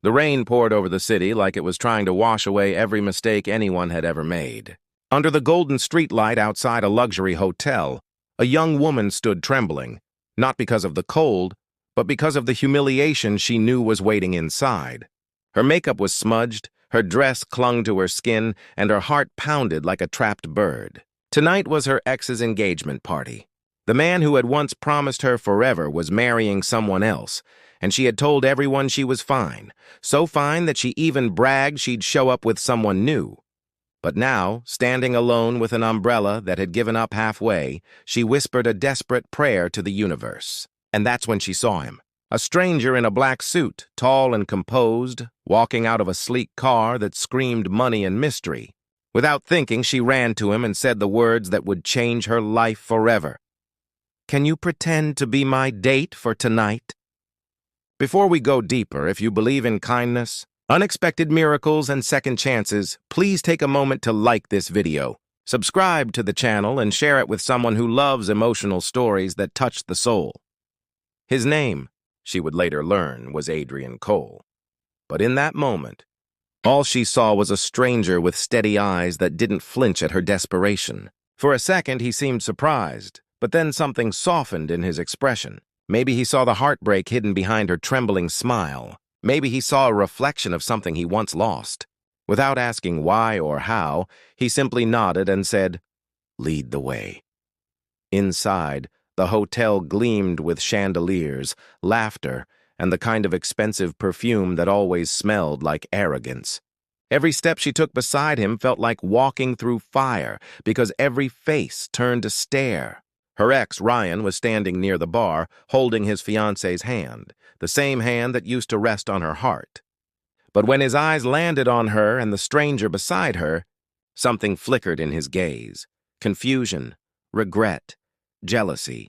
The rain poured over the city like it was trying to wash away every mistake anyone had ever made. Under the golden streetlight outside a luxury hotel, a young woman stood trembling, not because of the cold, but because of the humiliation she knew was waiting inside. Her makeup was smudged, her dress clung to her skin, and her heart pounded like a trapped bird. Tonight was her ex's engagement party. The man who had once promised her forever was marrying someone else, and she had told everyone she was fine, so fine that she even bragged she'd show up with someone new. But now, standing alone with an umbrella that had given up halfway, she whispered a desperate prayer to the universe. And that's when she saw him. A stranger in a black suit, tall and composed, walking out of a sleek car that screamed money and mystery. Without thinking, she ran to him and said the words that would change her life forever. "Can you pretend to be my date for tonight?" Before we go deeper, if you believe in kindness, unexpected miracles, and second chances, please take a moment to like this video, subscribe to the channel, and share it with someone who loves emotional stories that touch the soul. His name, she would later learn, was Adrian Cole. But in that moment, all she saw was a stranger with steady eyes that didn't flinch at her desperation. For a second, he seemed surprised, but then something softened in his expression. Maybe he saw the heartbreak hidden behind her trembling smile. Maybe he saw a reflection of something he once lost. Without asking why or how, he simply nodded and said, "Lead the way." Inside, the hotel gleamed with chandeliers, laughter, and the kind of expensive perfume that always smelled like arrogance. Every step she took beside him felt like walking through fire because every face turned to stare. Her ex, Ryan, was standing near the bar, holding his fiancé's hand, the same hand that used to rest on her heart. But when his eyes landed on her and the stranger beside her, something flickered in his gaze. Confusion, regret, jealousy.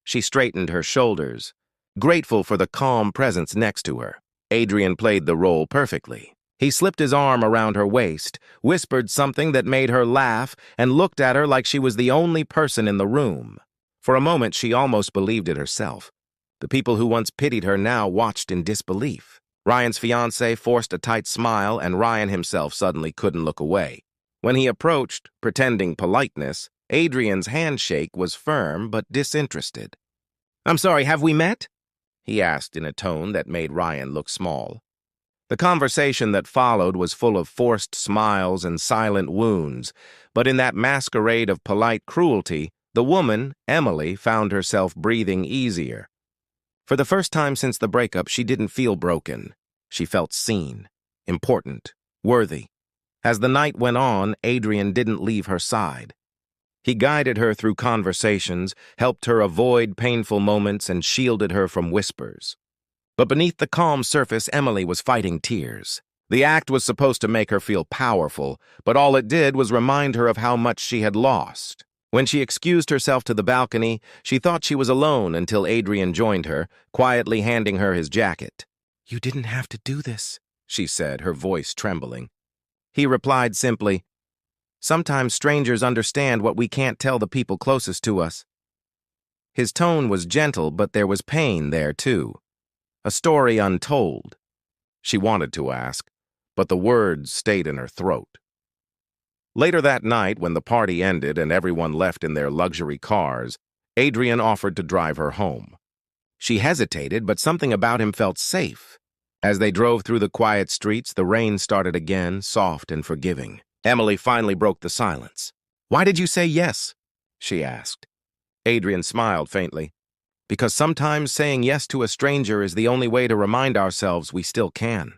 She straightened her shoulders, grateful for the calm presence next to her. Adrian played the role perfectly. He slipped his arm around her waist, whispered something that made her laugh, and looked at her like she was the only person in the room. For a moment, she almost believed it herself. The people who once pitied her now watched in disbelief. Ryan's fiancée forced a tight smile, and Ryan himself suddenly couldn't look away. When he approached, pretending politeness, Adrian's handshake was firm but disinterested. "I'm sorry, have we met?" he asked in a tone that made Ryan look small. The conversation that followed was full of forced smiles and silent wounds, but in that masquerade of polite cruelty, the woman, Emily, found herself breathing easier. For the first time since the breakup, she didn't feel broken. She felt seen, important, worthy. As the night went on, Adrian didn't leave her side. He guided her through conversations, helped her avoid painful moments, and shielded her from whispers. But beneath the calm surface, Emily was fighting tears. The act was supposed to make her feel powerful, but all it did was remind her of how much she had lost. When she excused herself to the balcony, she thought she was alone until Adrian joined her, quietly handing her his jacket. "You didn't have to do this," she said, her voice trembling. He replied simply, "Sometimes strangers understand what we can't tell the people closest to us." His tone was gentle, but there was pain there, too. A story untold. She wanted to ask, but the words stayed in her throat. Later that night, when the party ended and everyone left in their luxury cars, Adrian offered to drive her home. She hesitated, but something about him felt safe. As they drove through the quiet streets, the rain started again, soft and forgiving. Emily finally broke the silence. "Why did you say yes?" she asked. Adrian smiled faintly. "Because sometimes saying yes to a stranger is the only way to remind ourselves we still can."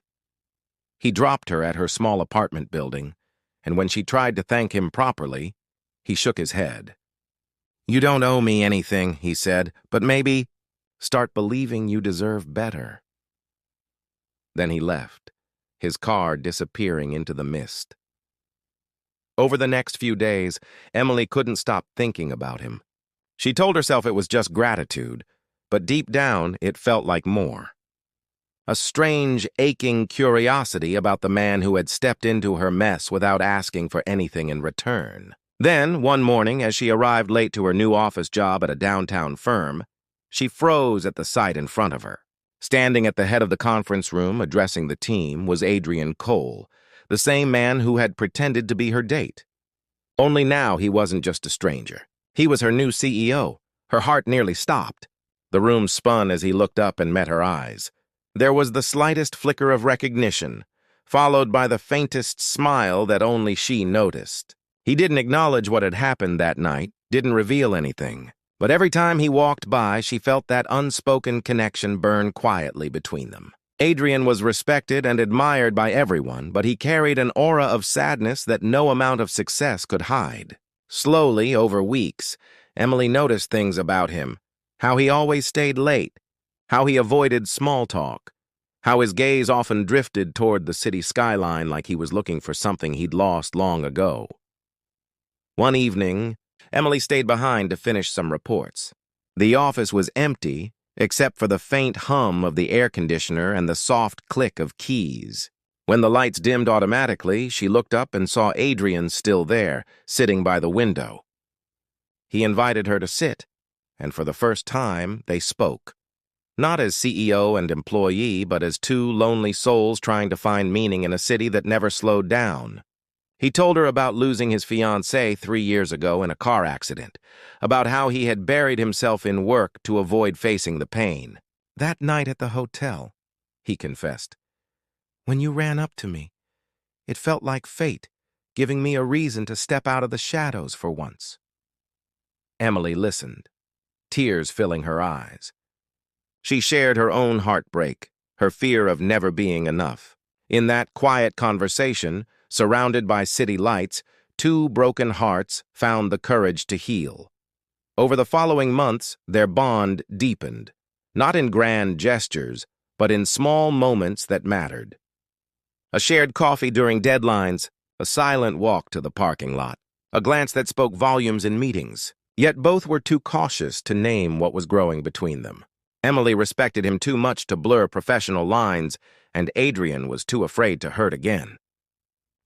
He dropped her at her small apartment building, and when she tried to thank him properly, he shook his head. "You don't owe me anything," he said, "but maybe start believing you deserve better." Then he left, his car disappearing into the mist. Over the next few days, Emily couldn't stop thinking about him. She told herself it was just gratitude, but deep down it felt like more. A strange, aching curiosity about the man who had stepped into her mess without asking for anything in return. Then, one morning, as she arrived late to her new office job at a downtown firm, she froze at the sight in front of her. Standing at the head of the conference room, addressing the team, was Adrian Cole, the same man who had pretended to be her date. Only now he wasn't just a stranger. He was her new CEO. Her heart nearly stopped. The room spun as he looked up and met her eyes. There was the slightest flicker of recognition, followed by the faintest smile that only she noticed. He didn't acknowledge what had happened that night, didn't reveal anything. But every time he walked by, she felt that unspoken connection burn quietly between them. Adrian was respected and admired by everyone, but he carried an aura of sadness that no amount of success could hide. Slowly, over weeks, Emily noticed things about him: how he always stayed late, how he avoided small talk, how his gaze often drifted toward the city skyline like he was looking for something he'd lost long ago. One evening, Emily stayed behind to finish some reports. The office was empty, except for the faint hum of the air conditioner and the soft click of keys. When the lights dimmed automatically, she looked up and saw Adrian still there, sitting by the window. He invited her to sit, and for the first time, they spoke. Not as CEO and employee, but as two lonely souls trying to find meaning in a city that never slowed down. He told her about losing his fiancée 3 years ago in a car accident, about how he had buried himself in work to avoid facing the pain. "That night at the hotel," he confessed, "when you ran up to me, it felt like fate, giving me a reason to step out of the shadows for once." Emily listened, tears filling her eyes. She shared her own heartbreak, her fear of never being enough. In that quiet conversation, surrounded by city lights, two broken hearts found the courage to heal. Over the following months, their bond deepened, not in grand gestures, but in small moments that mattered. A shared coffee during deadlines, a silent walk to the parking lot, a glance that spoke volumes in meetings. Yet both were too cautious to name what was growing between them. Emily respected him too much to blur professional lines, and Adrian was too afraid to hurt again.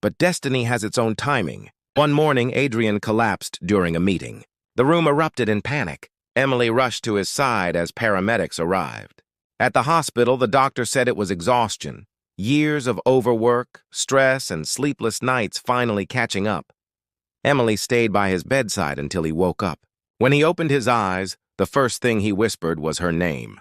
But destiny has its own timing. One morning, Adrian collapsed during a meeting. The room erupted in panic. Emily rushed to his side as paramedics arrived. At the hospital, the doctor said it was exhaustion. Years of overwork, stress, and sleepless nights finally catching up. Emily stayed by his bedside until he woke up. When he opened his eyes, the first thing he whispered was her name.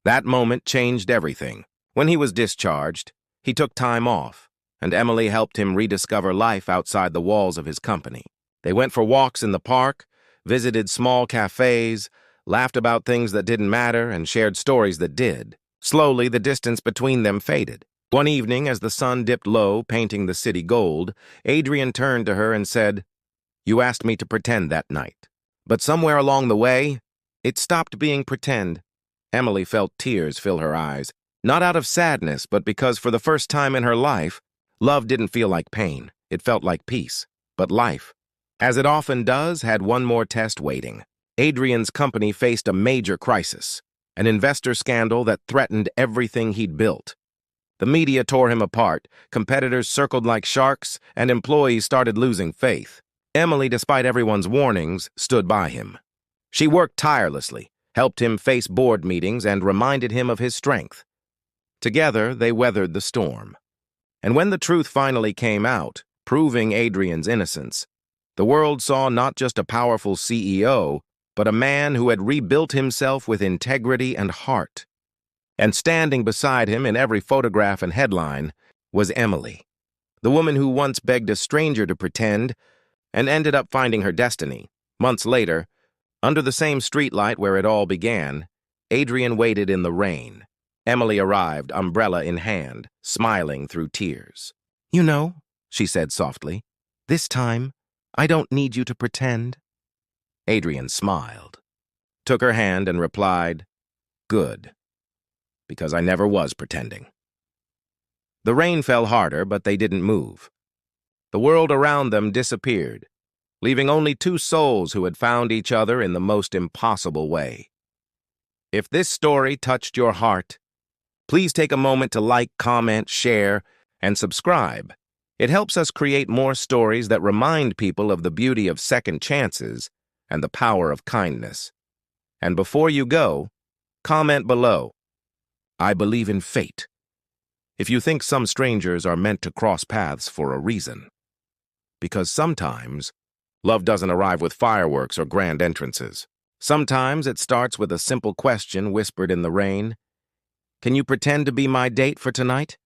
That moment changed everything. When he was discharged, he took time off, and Emily helped him rediscover life outside the walls of his company. They went for walks in the park, visited small cafes, laughed about things that didn't matter, and shared stories that did. Slowly, the distance between them faded. One evening, as the sun dipped low, painting the city gold, Adrian turned to her and said, "You asked me to pretend that night. But somewhere along the way, it stopped being pretend." Emily felt tears fill her eyes, not out of sadness, but because for the first time in her life, love didn't feel like pain. It felt like peace. But life, as it often does, had one more test waiting. Adrian's company faced a major crisis, an investor scandal that threatened everything he'd built. The media tore him apart, competitors circled like sharks, and employees started losing faith. Emily, despite everyone's warnings, stood by him. She worked tirelessly, helped him face board meetings, and reminded him of his strength. Together, they weathered the storm. And when the truth finally came out, proving Adrian's innocence, the world saw not just a powerful CEO, but a man who had rebuilt himself with integrity and heart. And standing beside him in every photograph and headline was Emily, the woman who once begged a stranger to pretend and ended up finding her destiny. Months later, under the same streetlight where it all began, Adrian waited in the rain. Emily arrived, umbrella in hand, smiling through tears. "You know," she said softly, "this time, I don't need you to pretend." Adrian smiled, took her hand, and replied, "Good, because I never was pretending." The rain fell harder, but they didn't move. The world around them disappeared, leaving only two souls who had found each other in the most impossible way. If this story touched your heart, please take a moment to like, comment, share, and subscribe. It helps us create more stories that remind people of the beauty of second chances and the power of kindness. And before you go, comment below. I believe in fate. If you think some strangers are meant to cross paths for a reason. Because sometimes, love doesn't arrive with fireworks or grand entrances. Sometimes it starts with a simple question whispered in the rain. Can you pretend to be my date for tonight?